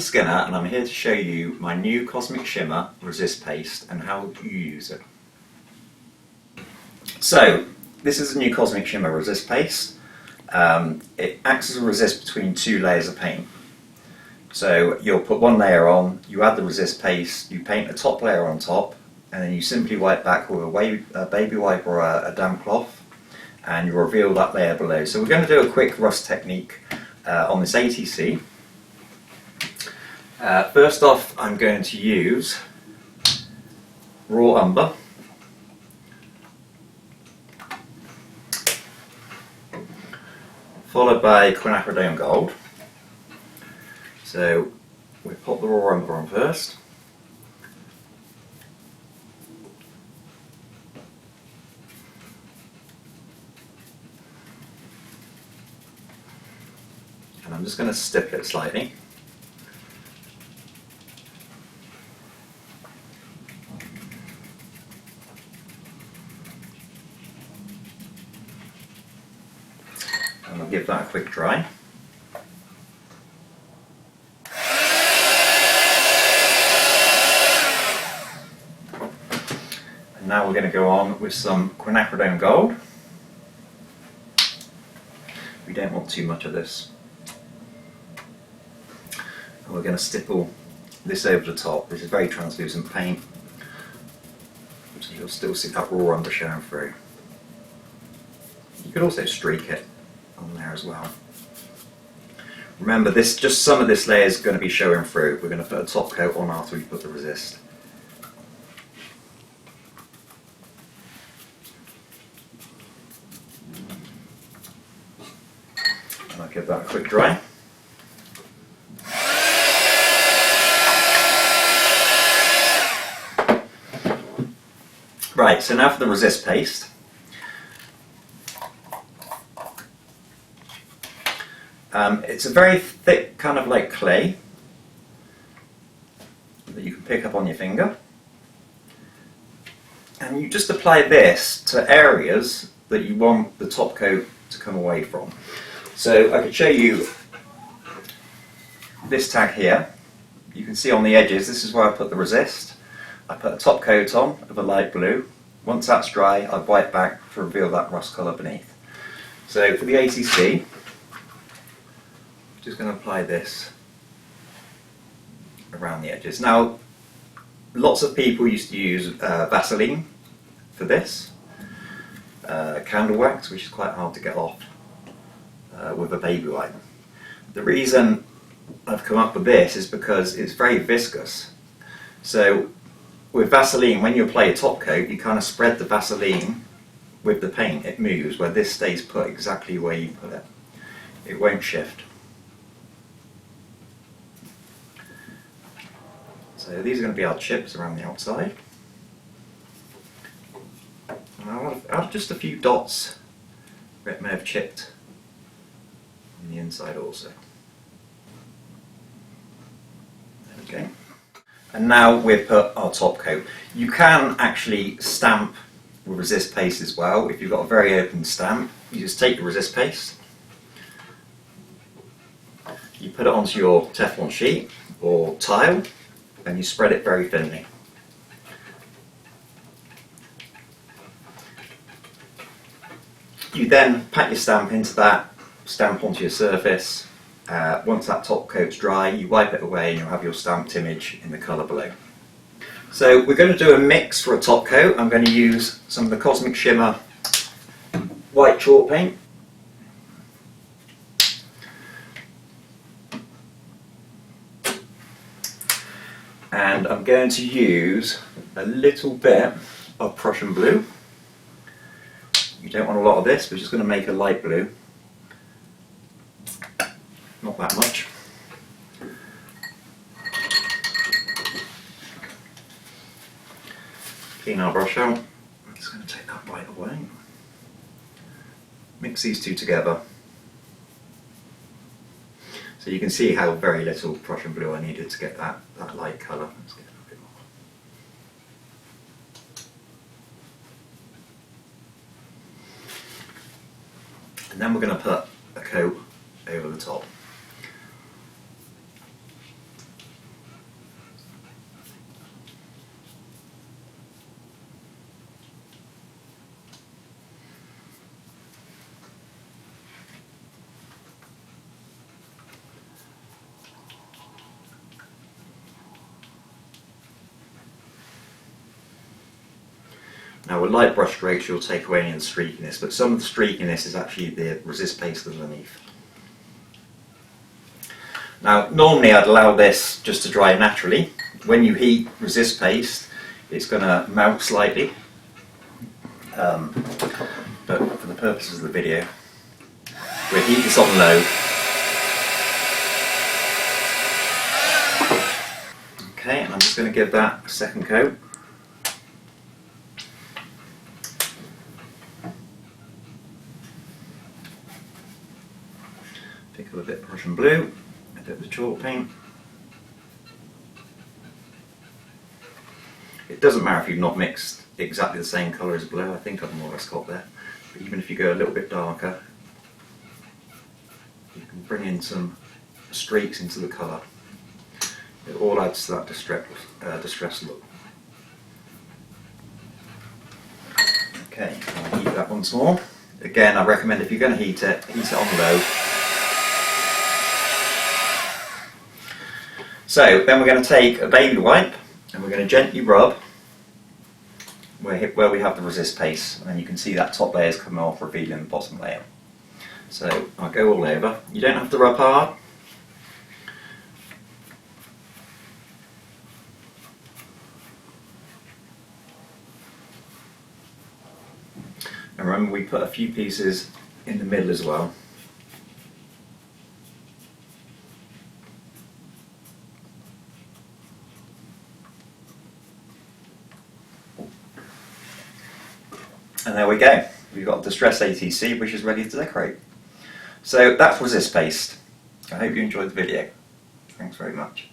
Skinner, and I'm here to show you my new Cosmic Shimmer resist paste and how you use it. So this is a new Cosmic Shimmer resist paste. It acts as a resist between two layers of paint. So you'll put one layer on, you add the resist paste, you paint a top layer on top, and then you simply wipe back with a baby wipe or a damp cloth, and you reveal that layer below. So we're going to do a quick rust technique on this ATC. First off, I'm going to use raw umber, followed by Quinacridone Gold. So we pop the raw umber on first. And I'm just going to stipple it slightly. And I'll give that a quick dry. And now we're going to go on with some Quinacridone Gold. We don't want too much of this. And we're going to stipple this over the top. This is very translucent paint, so you'll still see that raw umber showing through. You could also streak it on there as well. Remember, just some of this layer is going to be showing through. We're going to put a top coat on after we put the resist. And I'll give that a quick dry. Right, so now for the resist paste. It's a very thick, kind of like clay that you can pick up on your finger. And you just apply this to areas that you want the top coat to come away from. So I could show you this tag here. You can see on the edges, this is where I put the resist. I put a top coat on of a light blue. Once that's dry, I wipe back to reveal that rust colour beneath. So for the ATC, just going to apply this around the edges. Now, lots of people used to use Vaseline for this, candle wax, which is quite hard to get off with a baby wipe. The reason I've come up with this is because it's very viscous. So with Vaseline, when you apply a top coat, you kind of spread the Vaseline with the paint. It moves, where this stays put exactly where you put it. It won't shift. So these are going to be our chips around the outside. And I'll add just a few dots where it may have chipped on the inside also. There we go. And now we've put our top coat. You can actually stamp with resist paste as well. If you've got a very open stamp, you just take the resist paste, you put it onto your Teflon sheet or tile, and you spread it very thinly. You then pat your stamp into that, stamp onto your surface. Once that top coat's dry, you wipe it away and you'll have your stamped image in the colour below. So we're going to do a mix for a top coat. I'm going to use some of the Cosmic Shimmer white chalk paint. And I'm going to use a little bit of Prussian blue. You don't want a lot of this, we're just going to make a light blue. Not that much. Clean our brush out. I'm just going to take that white away. Mix these two together. So you can see how very little Prussian blue I needed to get that light colour. Let's get a bit more. And then we're going to put a coat over the top. Now with light brush strokes you'll take away any of the streakiness, but some of the streakiness is actually the resist paste underneath. Now normally I'd allow this just to dry naturally. When you heat resist paste it's going to melt slightly, but for the purposes of the video we'll heat this on low. Okay, and I'm just going to give that a second coat. Pick up a bit of Prussian blue, a bit of the chalk paint. It doesn't matter if you've not mixed exactly the same colour as blue, I think I've more or less got there. But even if you go a little bit darker, you can bring in some streaks into the colour. It all adds to that distressed look. Okay, I'll heat that once more. Again, I recommend if you're going to heat it on low. So then we're going to take a baby wipe and we're going to gently rub where we have the resist paste, and you can see that top layer is coming off, revealing the bottom layer. So I'll go all over. You don't have to rub hard. And remember we put a few pieces in the middle as well. And there we go. We've got Distress ATC which is ready to decorate. So that's resist paste. I hope you enjoyed the video. Thanks very much.